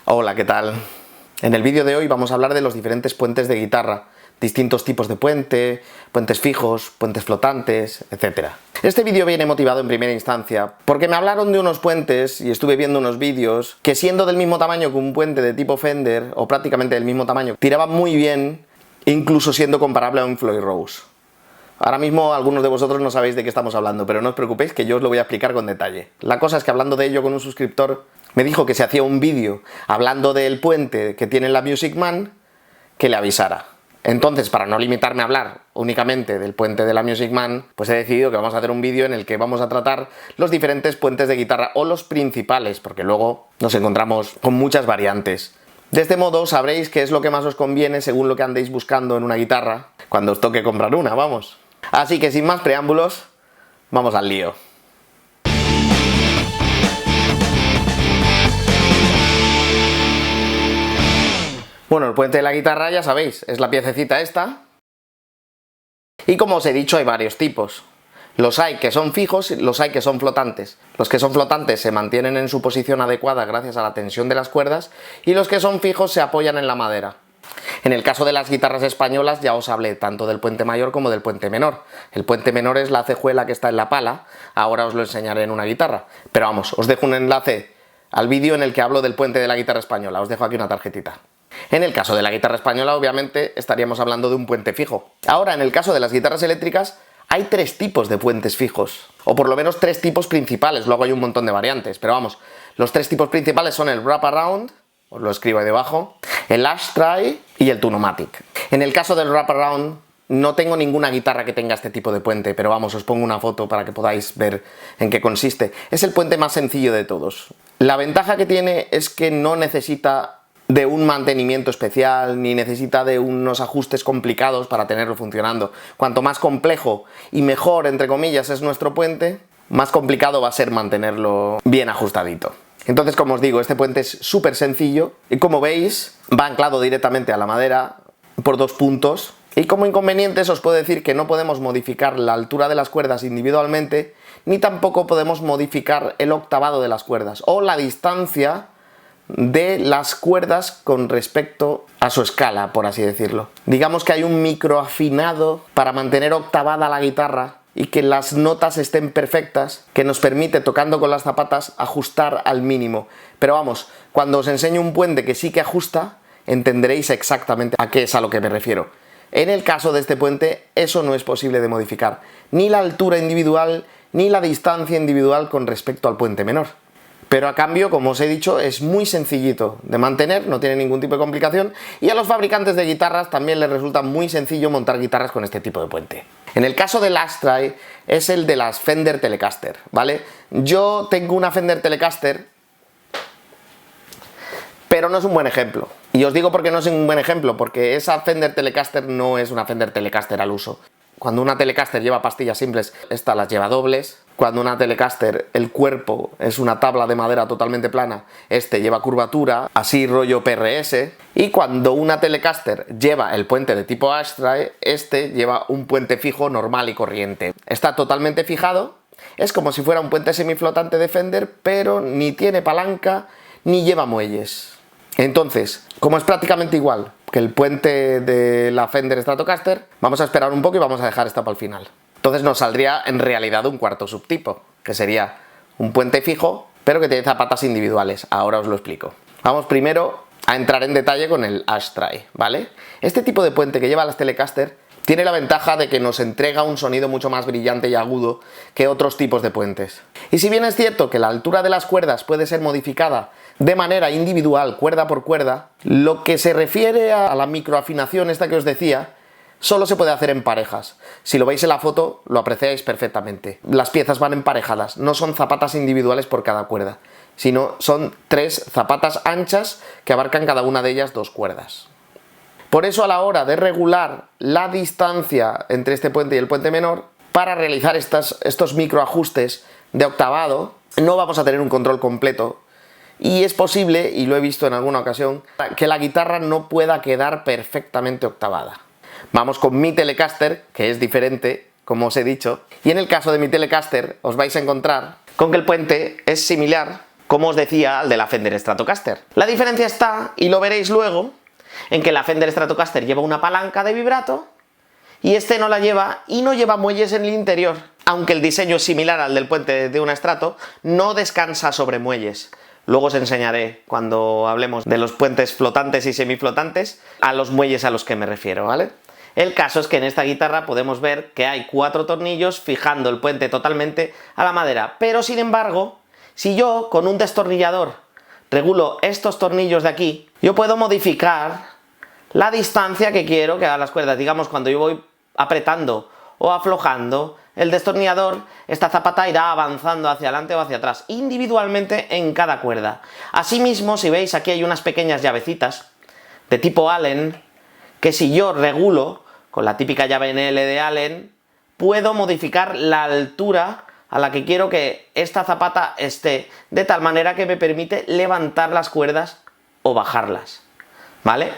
Hola, ¿qué tal? En el vídeo de hoy vamos a hablar de los diferentes puentes de guitarra, distintos tipos de puente, puentes fijos, puentes flotantes, etc. Este vídeo viene motivado en primera instancia porque me hablaron de unos puentes y estuve viendo unos vídeos que, siendo del mismo tamaño que un puente de tipo Fender, o prácticamente del mismo tamaño, tiraban muy bien, incluso siendo comparable a un Floyd Rose. Ahora mismo algunos de vosotros no sabéis de qué estamos hablando, pero no os preocupéis que yo os lo voy a explicar con detalle. La cosa es que, hablando de ello con un suscriptor, me dijo que si hacía un vídeo hablando del puente que tiene la Music Man, que le avisara. Entonces, para no limitarme a hablar únicamente del puente de la Music Man, pues he decidido que vamos a hacer un vídeo en el que vamos a tratar los diferentes puentes de guitarra, o los principales, porque luego nos encontramos con muchas variantes. De este modo sabréis qué es lo que más os conviene según lo que andéis buscando en una guitarra, cuando os toque comprar una, vamos. Así que, sin más preámbulos, vamos al lío. Bueno, el puente de la guitarra, ya sabéis, es la piececita esta. Y como os he dicho, hay varios tipos. Los hay que son fijos y los hay que son flotantes. Los que son flotantes se mantienen en su posición adecuada gracias a la tensión de las cuerdas, y los que son fijos se apoyan en la madera. En el caso de las guitarras españolas ya os hablé tanto del puente mayor como del puente menor. El puente menor es la cejuela que está en la pala, ahora os lo enseñaré en una guitarra. Pero vamos, os dejo un enlace al vídeo en el que hablo del puente de la guitarra española, os dejo aquí una tarjetita. En el caso de la guitarra española, obviamente, estaríamos hablando de un puente fijo. Ahora, en el caso de las guitarras eléctricas, hay tres tipos de puentes fijos, o por lo menos tres tipos principales, luego hay un montón de variantes, pero vamos, los tres tipos principales son el wraparound, os lo escribo ahí debajo, el ashtray y el tunomatic. En el caso del wraparound, no tengo ninguna guitarra que tenga este tipo de puente, pero vamos, os pongo una foto para que podáis ver en qué consiste. Es el puente más sencillo de todos. La ventaja que tiene es que no necesita de un mantenimiento especial, ni necesita de unos ajustes complicados para tenerlo funcionando. Cuanto más complejo y mejor, entre comillas, es nuestro puente, más complicado va a ser mantenerlo bien ajustadito. Entonces, como os digo, este puente es súper sencillo y, como veis, va anclado directamente a la madera por dos puntos. Y como inconvenientes os puedo decir que no podemos modificar la altura de las cuerdas individualmente, ni tampoco podemos modificar el octavado de las cuerdas o la distancia de las cuerdas con respecto a su escala, por así decirlo. Digamos que hay un microafinado para mantener octavada la guitarra y que las notas estén perfectas, que nos permite, tocando con las zapatas, ajustar al mínimo. Pero vamos, cuando os enseño un puente que sí que ajusta, entenderéis exactamente a qué es a lo que me refiero. En el caso de este puente, eso no es posible de modificar, ni la altura individual, ni la distancia individual con respecto al puente menor. Pero a cambio, como os he dicho, es muy sencillito de mantener, no tiene ningún tipo de complicación, y a los fabricantes de guitarras también les resulta muy sencillo montar guitarras con este tipo de puente. En el caso del ashtray, es el de las Fender Telecaster, ¿vale? Yo tengo una Fender Telecaster, pero no es un buen ejemplo. Y os digo por qué no es un buen ejemplo, porque esa Fender Telecaster no es una Fender Telecaster al uso. Cuando una Telecaster lleva pastillas simples, esta las lleva dobles. Cuando una Telecaster, el cuerpo es una tabla de madera totalmente plana, este lleva curvatura, así rollo PRS. Y cuando una Telecaster lleva el puente de tipo ashtray, este lleva un puente fijo normal y corriente. Está totalmente fijado, es como si fuera un puente semiflotante de Fender, pero ni tiene palanca ni lleva muelles. Entonces, como es prácticamente igual que el puente de la Fender Stratocaster, vamos a esperar un poco y vamos a dejar esta para el final. Entonces nos saldría en realidad un cuarto subtipo, que sería un puente fijo, pero que tiene zapatas individuales. Ahora os lo explico. Vamos primero a entrar en detalle con el ashtray, ¿vale? Este tipo de puente que lleva las Telecaster tiene la ventaja de que nos entrega un sonido mucho más brillante y agudo que otros tipos de puentes. Y si bien es cierto que la altura de las cuerdas puede ser modificada de manera individual, cuerda por cuerda, lo que se refiere a la microafinación esta que os decía, solo se puede hacer en parejas. Si lo veis en la foto, lo apreciáis perfectamente. Las piezas van emparejadas, no son zapatas individuales por cada cuerda, sino son tres zapatas anchas que abarcan cada una de ellas dos cuerdas. Por eso, a la hora de regular la distancia entre este puente y el puente menor, para realizar estos microajustes de octavado, no vamos a tener un control completo. Y es posible, y lo he visto en alguna ocasión, que la guitarra no pueda quedar perfectamente octavada. Vamos con mi Telecaster, que es diferente, como os he dicho, y en el caso de mi Telecaster os vais a encontrar con que el puente es similar, como os decía, al de la Fender Stratocaster. La diferencia está, y lo veréis luego, en que la Fender Stratocaster lleva una palanca de vibrato y este no la lleva y no lleva muelles en el interior. Aunque el diseño es similar al del puente de una Strato, no descansa sobre muelles. Luego os enseñaré, cuando hablemos de los puentes flotantes y semiflotantes, a los muelles a los que me refiero, ¿vale? El caso es que en esta guitarra podemos ver que hay 4 tornillos fijando el puente totalmente a la madera, pero sin embargo, si yo con un destornillador regulo estos tornillos de aquí, yo puedo modificar la distancia que quiero que hagan las cuerdas. Digamos, cuando yo voy apretando o aflojando el destornillador, esta zapata irá avanzando hacia adelante o hacia atrás, individualmente en cada cuerda. Asimismo, si veis, aquí hay unas pequeñas llavecitas de tipo Allen, que si yo regulo con la típica llave NL de Allen, puedo modificar la altura a la que quiero que esta zapata esté, de tal manera que me permite levantar las cuerdas o bajarlas, ¿vale?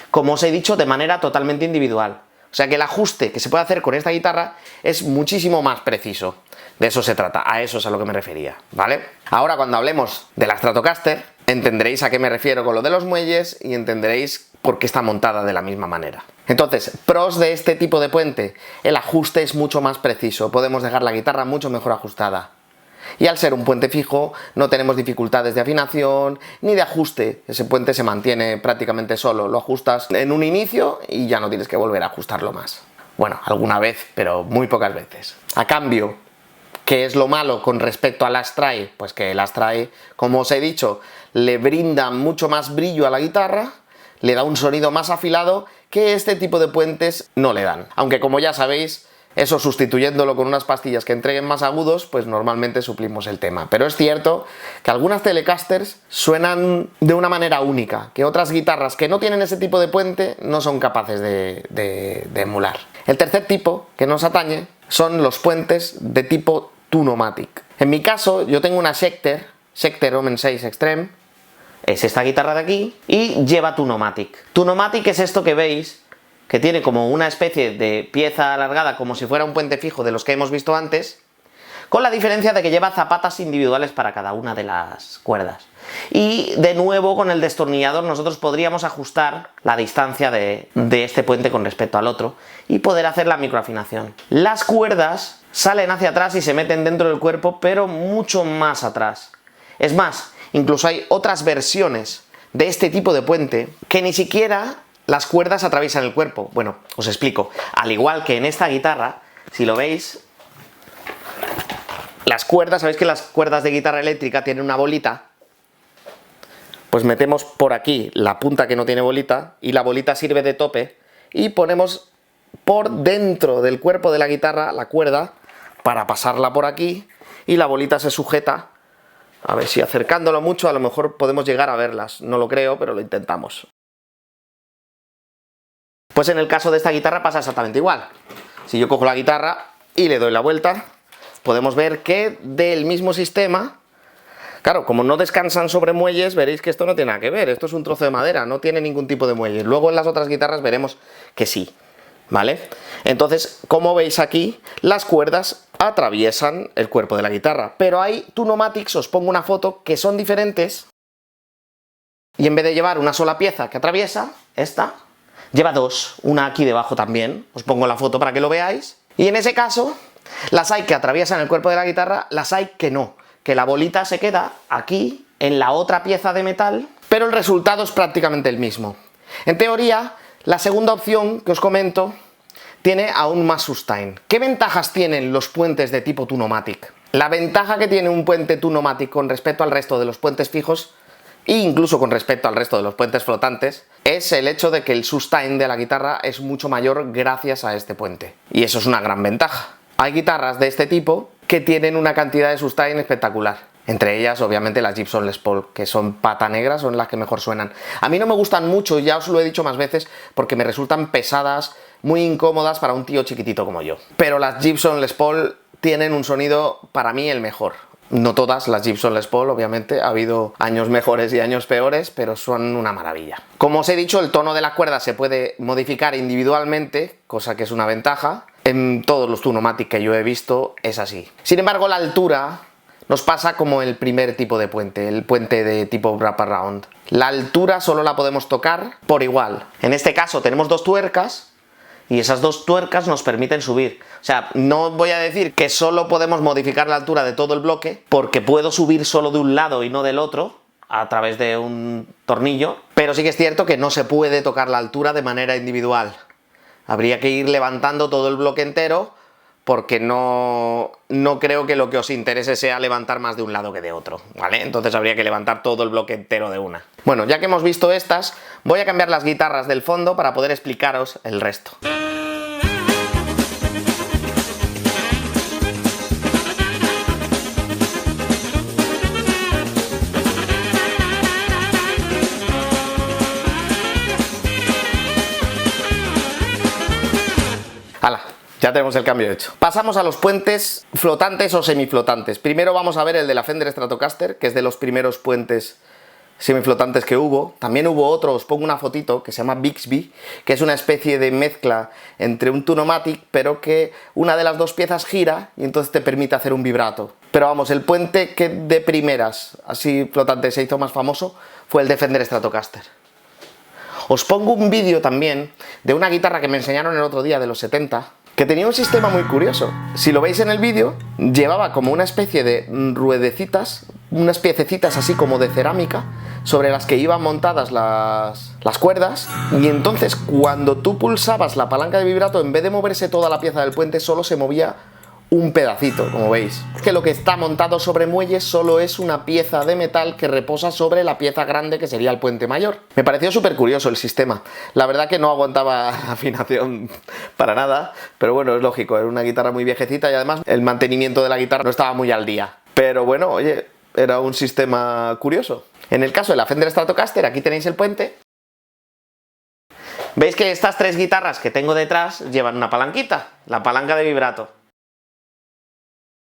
Como os he dicho, de manera totalmente individual. O sea que el ajuste que se puede hacer con esta guitarra es muchísimo más preciso. De eso se trata, a eso es a lo que me refería, ¿vale? Ahora, cuando hablemos de la Stratocaster, entenderéis a qué me refiero con lo de los muelles y entenderéis por qué está montada de la misma manera. Entonces, pros de este tipo de puente: el ajuste es mucho más preciso, podemos dejar la guitarra mucho mejor ajustada. Y al ser un puente fijo, no tenemos dificultades de afinación ni de ajuste. Ese puente se mantiene prácticamente solo. Lo ajustas en un inicio y ya no tienes que volver a ajustarlo más. Bueno, alguna vez, pero muy pocas veces. A cambio, ¿qué es lo malo con respecto al Astray? Pues que el Astray, como os he dicho, le brinda mucho más brillo a la guitarra, le da un sonido más afilado que este tipo de puentes no le dan. Aunque, como ya sabéis, eso sustituyéndolo con unas pastillas que entreguen más agudos, pues normalmente suplimos el tema. Pero es cierto que algunas Telecasters suenan de una manera única, que otras guitarras que no tienen ese tipo de puente no son capaces de emular. El tercer tipo que nos atañe son los puentes de tipo Tunomatic. En mi caso, yo tengo una Schecter Omen 6 Extreme, es esta guitarra de aquí, y lleva Tunomatic. Tunomatic es esto que veis, que tiene como una especie de pieza alargada, como si fuera un puente fijo de los que hemos visto antes, con la diferencia de que lleva zapatas individuales para cada una de las cuerdas. Y de nuevo, con el destornillador nosotros podríamos ajustar la distancia de este puente con respecto al otro y poder hacer la microafinación. Las cuerdas salen hacia atrás y se meten dentro del cuerpo, pero mucho más atrás. Es más, incluso hay otras versiones de este tipo de puente que ni siquiera las cuerdas atraviesan el cuerpo. Bueno, os explico. Al igual que en esta guitarra, si lo veis, las cuerdas, sabéis que las cuerdas de guitarra eléctrica tienen una bolita, pues metemos por aquí la punta que no tiene bolita y la bolita sirve de tope y ponemos por dentro del cuerpo de la guitarra la cuerda para pasarla por aquí y la bolita se sujeta. A ver si acercándolo mucho a lo mejor podemos llegar a verlas. No lo creo, pero lo intentamos. Pues en el caso de esta guitarra pasa exactamente igual. Si yo cojo la guitarra y le doy la vuelta, podemos ver que del mismo sistema, claro, como no descansan sobre muelles, veréis que esto no tiene nada que ver, esto es un trozo de madera, no tiene ningún tipo de muelles. Luego en las otras guitarras veremos que sí, ¿vale? Entonces, como veis aquí, las cuerdas atraviesan el cuerpo de la guitarra, pero hay Tunomatics, os pongo una foto, que son diferentes, y en vez de llevar una sola pieza que atraviesa, esta lleva dos, una aquí debajo también, os pongo la foto para que lo veáis, y en ese caso, las hay que atraviesan el cuerpo de la guitarra, las hay que no, que la bolita se queda aquí, en la otra pieza de metal, pero el resultado es prácticamente el mismo. En teoría, la segunda opción que os comento tiene aún más sustain. ¿Qué ventajas tienen los puentes de tipo Tunomatic? La ventaja que tiene un puente Tunomatic con respecto al resto de los puentes fijos, e incluso con respecto al resto de los puentes flotantes, es el hecho de que el sustain de la guitarra es mucho mayor gracias a este puente. Y eso es una gran ventaja. Hay guitarras de este tipo que tienen una cantidad de sustain espectacular. Entre ellas, obviamente, las Gibson Les Paul, que son pata negra, son las que mejor suenan. A mí no me gustan mucho, ya os lo he dicho más veces, porque me resultan pesadas, muy incómodas para un tío chiquitito como yo. Pero las Gibson Les Paul tienen un sonido, para mí, el mejor. No todas las Gibson Les Paul, obviamente, ha habido años mejores y años peores, pero son una maravilla. Como os he dicho, el tono de la cuerda se puede modificar individualmente, cosa que es una ventaja. En todos los Tunomatic que yo he visto es así. Sin embargo, la altura nos pasa como el primer tipo de puente, el puente de tipo wraparound. La altura solo la podemos tocar por igual. En este caso tenemos dos tuercas y esas dos tuercas nos permiten subir. O sea, no voy a decir que solo podemos modificar la altura de todo el bloque, porque puedo subir solo de un lado y no del otro, a través de un tornillo, pero sí que es cierto que no se puede tocar la altura de manera individual. Habría que ir levantando todo el bloque entero, porque no creo que lo que os interese sea levantar más de un lado que de otro, ¿vale? Entonces habría que levantar todo el bloque entero de una. Bueno, ya que hemos visto estas, voy a cambiar las guitarras del fondo para poder explicaros el resto. ¡Hala! Ya tenemos el cambio hecho. Pasamos a los puentes flotantes o semiflotantes. Primero vamos a ver el de la Fender Stratocaster, que es de los primeros puentes semiflotantes que hubo. También hubo otro, os pongo una fotito, que se llama Bixby, que es una especie de mezcla entre un Tunomatic, pero que una de las dos piezas gira y entonces te permite hacer un vibrato. Pero vamos, el puente que de primeras, así flotante, se hizo más famoso, fue el de Fender Stratocaster. Os pongo un vídeo también de una guitarra que me enseñaron el otro día de los 70, que tenía un sistema muy curioso. Si lo veis en el vídeo, llevaba como una especie de ruedecitas, unas piececitas así como de cerámica, sobre las que iban montadas las cuerdas, y entonces cuando tú pulsabas la palanca de vibrato, en vez de moverse toda la pieza del puente, solo se movía un pedacito, como veis. Es que lo que está montado sobre muelles solo es una pieza de metal que reposa sobre la pieza grande que sería el puente mayor. Me pareció súper curioso el sistema. La verdad que no aguantaba afinación para nada, pero bueno, es lógico, era una guitarra muy viejecita y además el mantenimiento de la guitarra no estaba muy al día. Pero bueno, oye, era un sistema curioso. En el caso de la Fender Stratocaster, aquí tenéis el puente. Veis que estas tres guitarras que tengo detrás llevan una palanquita, la palanca de vibrato.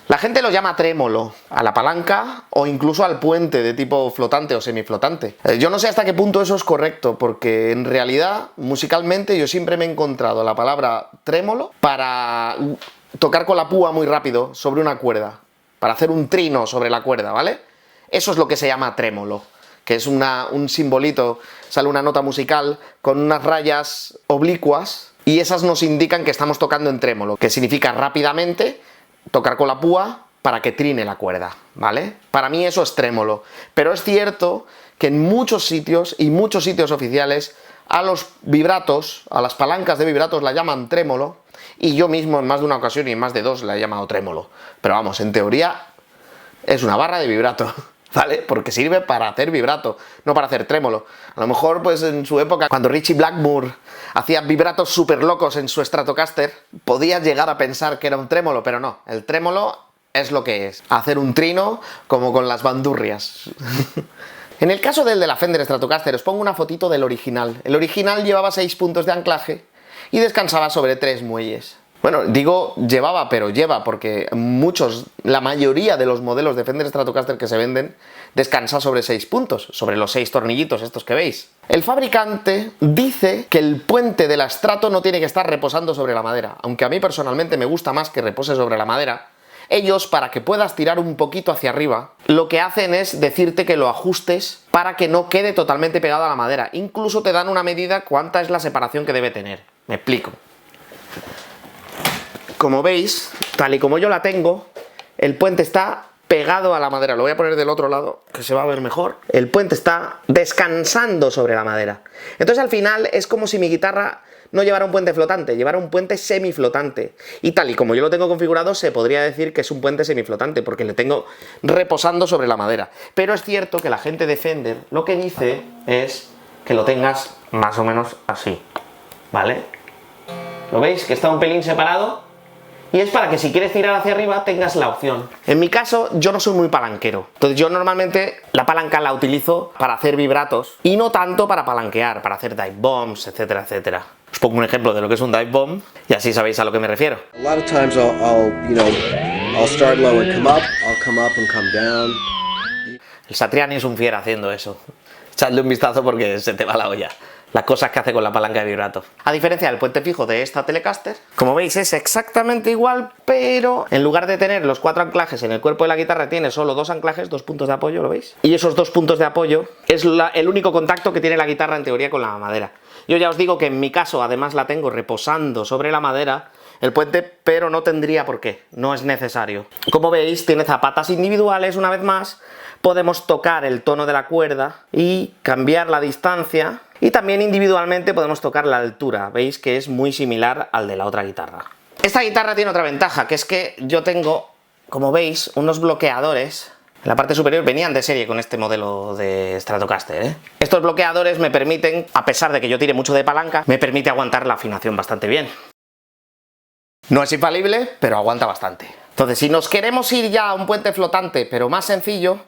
La gente lo llama trémolo a la palanca o incluso al puente de tipo flotante o semiflotante. Yo no sé hasta qué punto eso es correcto, porque en realidad, musicalmente, yo siempre me he encontrado la palabra trémolo para tocar con la púa muy rápido sobre una cuerda, para hacer un trino sobre la cuerda, ¿vale? Eso es lo que se llama trémolo, que es un simbolito, sale una nota musical con unas rayas oblicuas y esas nos indican que estamos tocando en trémolo, que significa rápidamente tocar con la púa para que trine la cuerda, ¿vale? Para mí eso es trémolo, pero es cierto que en muchos sitios, y muchos sitios oficiales, a los vibratos, a las palancas de vibratos la llaman trémolo, y yo mismo en más de una ocasión y en más de dos la he llamado trémolo. Pero vamos, en teoría es una barra de vibrato, ¿vale? Porque sirve para hacer vibrato, no para hacer trémolo. A lo mejor, pues en su época, cuando Ritchie Blackmore hacía vibratos súper locos en su Stratocaster, podías llegar a pensar que era un trémolo, pero no. El trémolo es lo que es, hacer un trino como con las bandurrias. En el caso del de la Fender Stratocaster, os pongo una fotito del original. El original llevaba 6 puntos de anclaje y descansaba sobre 3 muelles. Bueno, digo llevaba, pero lleva, porque la mayoría de los modelos de Fender Stratocaster que se venden descansa sobre 6 puntos, sobre los 6 tornillitos estos que veis. El fabricante dice que el puente de la Strato no tiene que estar reposando sobre la madera, aunque a mí personalmente me gusta más que repose sobre la madera. Ellos, para que puedas tirar un poquito hacia arriba, lo que hacen es decirte que lo ajustes para que no quede totalmente pegado a la madera. Incluso te dan una medida cuánta es la separación que debe tener. Me explico. Como veis, tal y como yo la tengo, el puente está pegado a la madera. Lo voy a poner del otro lado, que se va a ver mejor. El puente está descansando sobre la madera. Entonces al final es como si mi guitarra no llevara un puente flotante, llevara un puente semiflotante. Y tal y como yo lo tengo configurado, se podría decir que es un puente semiflotante, porque le tengo reposando sobre la madera. Pero es cierto que la gente de Fender lo que dice es que lo tengas más o menos así, ¿vale? ¿Lo veis? Que está un pelín separado. Y es para que si quieres tirar hacia arriba tengas la opción. En mi caso, yo no soy muy palanquero. Entonces yo normalmente la palanca la utilizo para hacer vibratos y no tanto para palanquear, para hacer dive bombs, etcétera, etcétera. Os pongo un ejemplo de lo que es un dive bomb y así sabéis a lo que me refiero. A lot of times I'll start low and come up, I'll come up and come down. El Satriani es un fiera haciendo eso. Echadle un vistazo porque se te va la olla. las cosas que hace con la palanca de vibrato. A diferencia del puente fijo de esta Telecaster, como veis es exactamente igual, pero en lugar de tener los 4 anclajes en el cuerpo de la guitarra, tiene solo 2 anclajes, 2 puntos de apoyo, ¿lo veis? Y esos 2 puntos de apoyo es el único contacto que tiene la guitarra en teoría con la madera. Yo ya os digo que en mi caso además la tengo reposando sobre la madera, el puente, pero no tendría por qué, no es necesario. Como veis, tiene zapatas individuales, una vez más, podemos tocar el tono de la cuerda y cambiar la distancia, y también individualmente podemos tocar la altura, veis que es muy similar al de la otra guitarra. Esta guitarra tiene otra ventaja, que es que yo tengo, como veis, unos bloqueadores. En la parte superior venían de serie con este modelo de Stratocaster, ¿eh? Estos bloqueadores me permiten, a pesar de que yo tire mucho de palanca, me permite aguantar la afinación bastante bien. No es infalible, pero aguanta bastante. Entonces, si nos queremos ir ya a un puente flotante, pero más sencillo,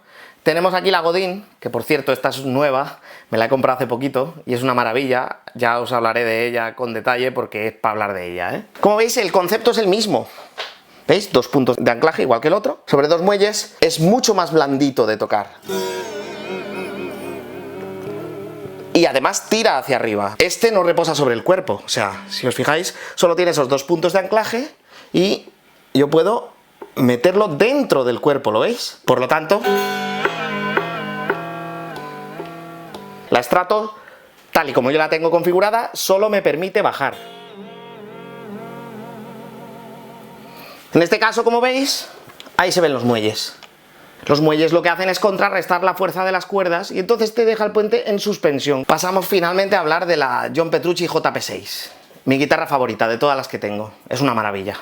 tenemos aquí la Godin, que por cierto esta es nueva, me la he comprado hace poquito y es una maravilla, ya os hablaré de ella con detalle porque es para hablar de ella, ¿eh? Como veis, el concepto es el mismo. ¿Veis? 2 puntos de anclaje igual que el otro, sobre 2 muelles, es mucho más blandito de tocar. Y además tira hacia arriba. Este no reposa sobre el cuerpo, o sea, si os fijáis, solo tiene esos 2 puntos de anclaje y yo puedo meterlo dentro del cuerpo, ¿lo veis? Por lo tanto, la Strato, tal y como yo la tengo configurada, solo me permite bajar. En este caso, como veis, ahí se ven los muelles. Los muelles lo que hacen es contrarrestar la fuerza de las cuerdas y entonces te deja el puente en suspensión. Pasamos finalmente a hablar de la John Petrucci JP6, mi guitarra favorita de todas las que tengo. Es una maravilla.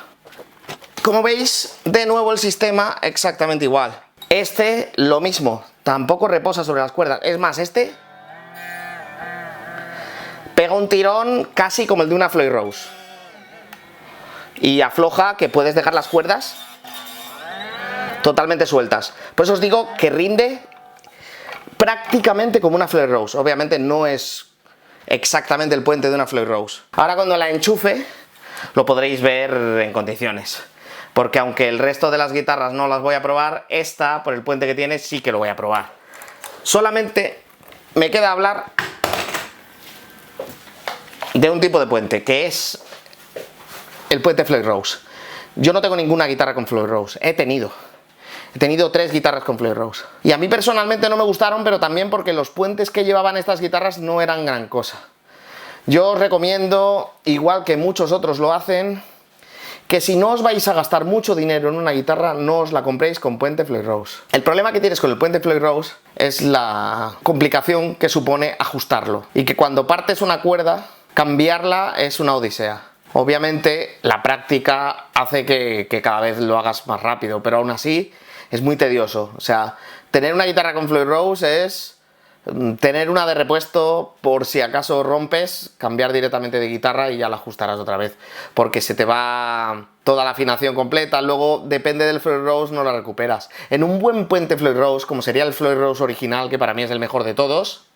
Como veis, de nuevo el sistema exactamente igual. Este, lo mismo, tampoco reposa sobre las cuerdas. Es más, este pega un tirón casi como el de una Floyd Rose. Y afloja que puedes dejar las cuerdas totalmente sueltas. Por eso os digo que rinde prácticamente como una Floyd Rose. Obviamente no es exactamente el puente de una Floyd Rose. Ahora cuando la enchufe lo podréis ver en condiciones. Porque aunque el resto de las guitarras no las voy a probar, esta, por el puente que tiene, sí que lo voy a probar. Solamente me queda hablar de un tipo de puente, que es el puente Floyd Rose. Yo no tengo ninguna guitarra con Floyd Rose. He tenido 3 guitarras con Floyd Rose. Y a mí personalmente no me gustaron, pero también porque los puentes que llevaban estas guitarras no eran gran cosa. Yo os recomiendo, igual que muchos otros lo hacen, que si no os vais a gastar mucho dinero en una guitarra, no os la compréis con puente Floyd Rose. El problema que tienes con el puente Floyd Rose es la complicación que supone ajustarlo. Y que cuando partes una cuerda, cambiarla es una odisea. Obviamente la práctica hace que cada vez lo hagas más rápido, pero aún así es muy tedioso. O sea, tener una guitarra con Floyd Rose es tener una de repuesto por si acaso rompes, cambiar directamente de guitarra y ya la ajustarás otra vez, porque se te va toda la afinación completa, luego depende del Floyd Rose no la recuperas. En un buen puente Floyd Rose, como sería el Floyd Rose original, que para mí es el mejor de todos,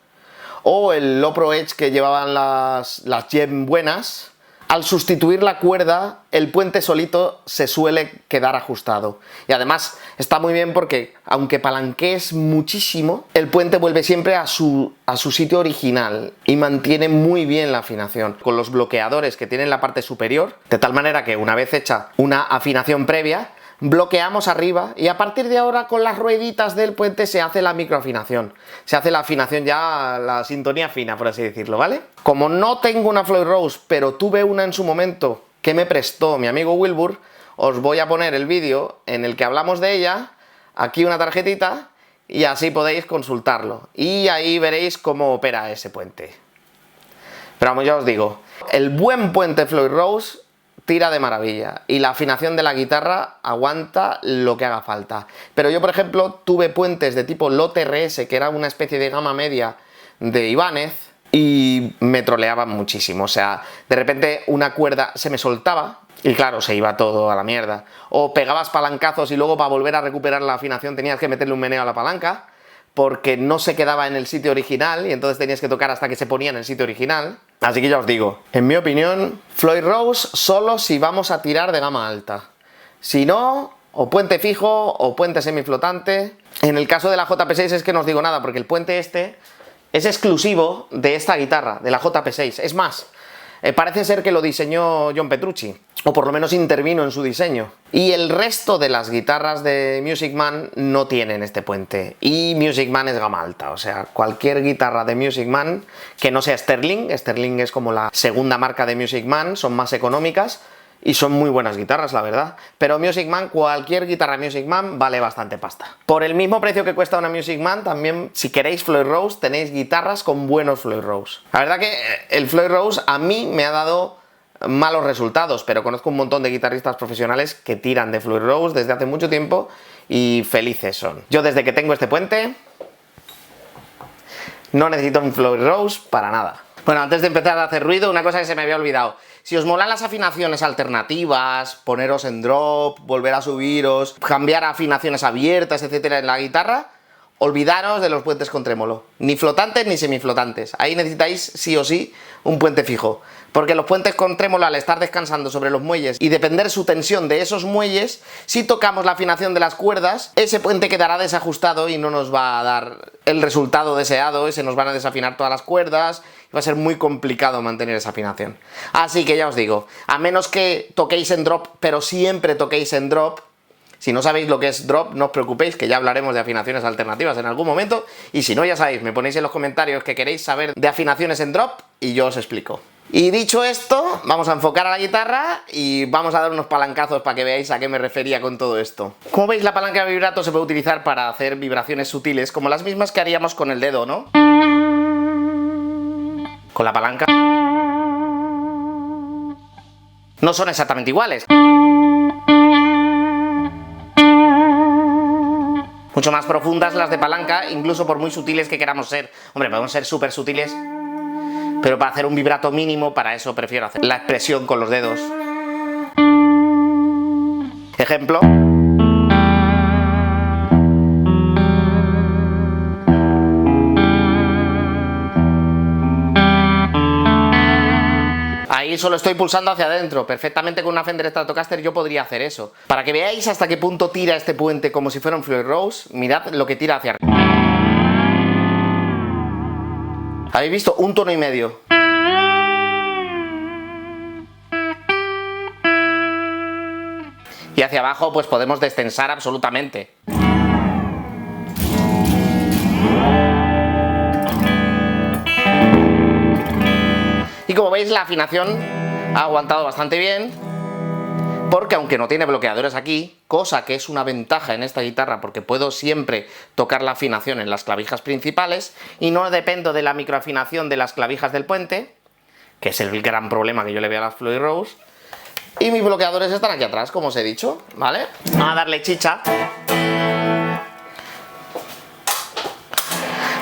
o el Low Pro Edge que llevaban las Jem buenas, al sustituir la cuerda, el puente solito se suele quedar ajustado. Y además está muy bien porque, aunque palanquees muchísimo, el puente vuelve siempre a su sitio original y mantiene muy bien la afinación. Con los bloqueadores que tienen la parte superior, de tal manera que una vez hecha una afinación previa, bloqueamos arriba y a partir de ahora con las rueditas del puente se hace la microafinación. Se hace la afinación ya, la sintonía fina, por así decirlo, ¿vale? Como no tengo una Floyd Rose, pero tuve una en su momento que me prestó mi amigo Wilbur, os voy a poner el vídeo en el que hablamos de ella, aquí una tarjetita, y así podéis consultarlo. Y ahí veréis cómo opera ese puente. Pero vamos, ya os digo, el buen puente Floyd Rose tira de maravilla y la afinación de la guitarra aguanta lo que haga falta. Pero yo, por ejemplo, tuve puentes de tipo Lot RS, que era una especie de gama media de Ibanez, y me troleaban muchísimo. O sea, de repente una cuerda se me soltaba y claro, se iba todo a la mierda. O pegabas palancazos y luego para volver a recuperar la afinación tenías que meterle un meneo a la palanca, porque no se quedaba en el sitio original y entonces tenías que tocar hasta que se ponía en el sitio original. Así que ya os digo, en mi opinión, Floyd Rose solo si vamos a tirar de gama alta. Si no, o puente fijo o puente semiflotante. En el caso de la JP6 es que no os digo nada, porque el puente este es exclusivo de esta guitarra, de la JP6. Es más, parece ser que lo diseñó John Petrucci, o por lo menos intervino en su diseño. Y el resto de las guitarras de Music Man no tienen este puente. Y Music Man es gama alta, o sea, cualquier guitarra de Music Man que no sea Sterling, Sterling es como la segunda marca de Music Man, son más económicas y son muy buenas guitarras, la verdad. Pero Music Man, cualquier guitarra Music Man vale bastante pasta. Por el mismo precio que cuesta una Music Man, también, si queréis Floyd Rose, tenéis guitarras con buenos Floyd Rose. La verdad que el Floyd Rose a mí me ha dado malos resultados, pero conozco un montón de guitarristas profesionales que tiran de Floyd Rose desde hace mucho tiempo y felices son. Yo desde que tengo este puente no necesito un Floyd Rose para nada. Bueno, antes de empezar a hacer ruido, una cosa que se me había olvidado. Si os molan las afinaciones alternativas, poneros en drop, volver a subiros, cambiar a afinaciones abiertas, etcétera, en la guitarra, olvidaros de los puentes con trémolo. Ni flotantes ni semiflotantes. Ahí necesitáis sí o sí un puente fijo. Porque los puentes con trémolo, al estar descansando sobre los muelles y depender su tensión de esos muelles, si tocamos la afinación de las cuerdas, ese puente quedará desajustado y no nos va a dar el resultado deseado, se nos van a desafinar todas las cuerdas, y va a ser muy complicado mantener esa afinación. Así que ya os digo, a menos que toquéis en drop, pero siempre toquéis en drop. Si no sabéis lo que es drop, no os preocupéis, que ya hablaremos de afinaciones alternativas en algún momento. Y si no, ya sabéis, me ponéis en los comentarios que queréis saber de afinaciones en drop y yo os explico. Y dicho esto, vamos a enfocar a la guitarra y vamos a dar unos palancazos para que veáis a qué me refería con todo esto. Como veis, la palanca de vibrato se puede utilizar para hacer vibraciones sutiles, como las mismas que haríamos con el dedo, ¿no? Con la palanca no son exactamente iguales. Mucho más profundas las de palanca, incluso por muy sutiles que queramos ser. Hombre, podemos ser súper sutiles, pero para hacer un vibrato mínimo, para eso prefiero hacer la expresión con los dedos. Ejemplo. Ahí solo estoy pulsando hacia adentro. Perfectamente con una Fender Stratocaster yo podría hacer eso. Para que veáis hasta qué punto tira este puente como si fuera un Floyd Rose, mirad lo que tira hacia arriba. ¿Habéis visto? Un tono y medio. Y hacia abajo pues podemos destensar absolutamente. Y como veis, la afinación ha aguantado bastante bien, porque aunque no tiene bloqueadores aquí, cosa que es una ventaja en esta guitarra porque puedo siempre tocar la afinación en las clavijas principales y no dependo de la microafinación de las clavijas del puente, que es el gran problema que yo le veo a las Floyd Rose, y mis bloqueadores están aquí atrás, como os he dicho, ¿vale? Vamos a darle chicha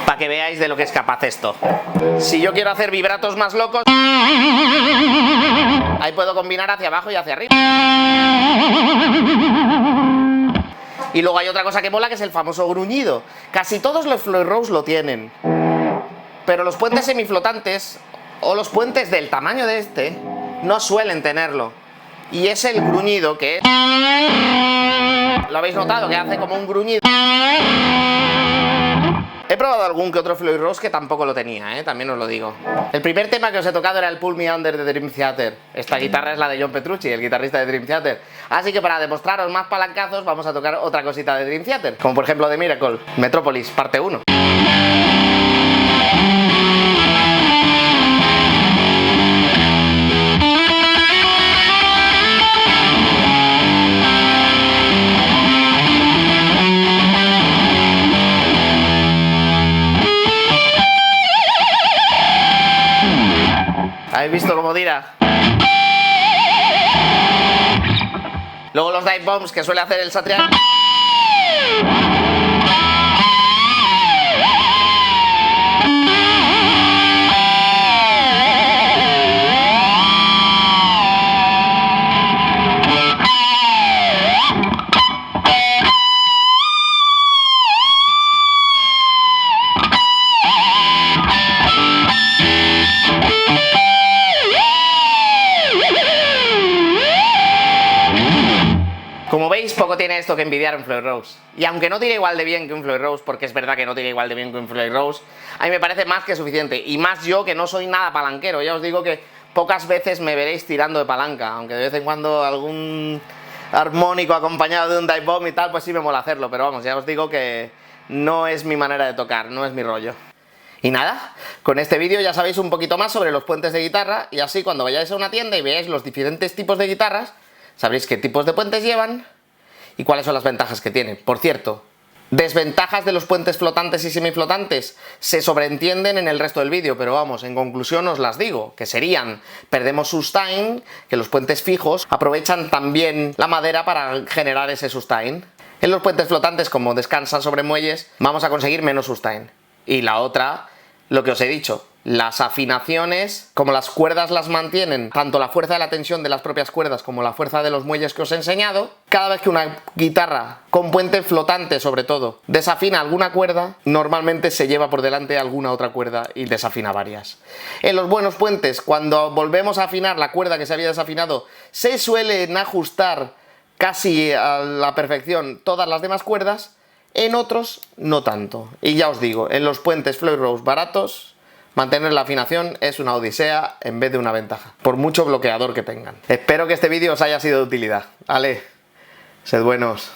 para que veáis de lo que es capaz esto. Si yo quiero hacer vibratos más locos, ahí puedo combinar hacia abajo y hacia arriba. Y luego hay otra cosa que mola, que es el famoso gruñido. Casi todos los Floyd Rose lo tienen, pero los puentes semiflotantes o los puentes del tamaño de este no suelen tenerlo. Y es el gruñido que es... ¿Lo habéis notado? Que hace como un gruñido. He probado algún que otro Floyd Rose que tampoco lo tenía, también os lo digo. El primer tema que os he tocado era el Pull Me Under de Dream Theater. Esta guitarra es la de John Petrucci, el guitarrista de Dream Theater. Así que para demostraros más palancazos vamos a tocar otra cosita de Dream Theater, como por ejemplo de Miracle, Metropolis, parte 1. ¿Habéis visto cómo tira? Luego los dive bombs que suele hacer el Satriani. Como veis, ¿Veis? Poco tiene esto que envidiar un Floyd Rose. Y aunque no tire igual de bien que un Floyd Rose, porque es verdad que no tire igual de bien que un Floyd Rose, a mí me parece más que suficiente. Y más yo, que no soy nada palanquero. Ya os digo que pocas veces me veréis tirando de palanca, aunque de vez en cuando algún armónico acompañado de un dive bomb y tal, pues sí me mola hacerlo. Pero vamos, ya os digo que no es mi manera de tocar, no es mi rollo. Y nada, con este vídeo ya sabéis un poquito más sobre los puentes de guitarra, y así cuando vayáis a una tienda y veáis los diferentes tipos de guitarras, sabréis qué tipos de puentes llevan y cuáles son las ventajas que tienen. Por cierto, desventajas de los puentes flotantes y semiflotantes se sobreentienden en el resto del vídeo, pero vamos, en conclusión os las digo, que serían: perdemos sustain, que los puentes fijos aprovechan también la madera para generar ese sustain. En los puentes flotantes, como descansan sobre muelles, vamos a conseguir menos sustain. Y la otra, lo que os he dicho, las afinaciones, como las cuerdas las mantienen, tanto la fuerza de la tensión de las propias cuerdas como la fuerza de los muelles que os he enseñado, cada vez que una guitarra con puente flotante sobre todo desafina alguna cuerda, normalmente se lleva por delante alguna otra cuerda y desafina varias. En los buenos puentes, cuando volvemos a afinar la cuerda que se había desafinado, se suelen ajustar casi a la perfección todas las demás cuerdas. En otros no tanto. Y ya os digo, en los puentes Floyd Rose baratos, mantener la afinación es una odisea en vez de una ventaja, por mucho bloqueador que tengan. Espero que este vídeo os haya sido de utilidad. Vale, sed buenos.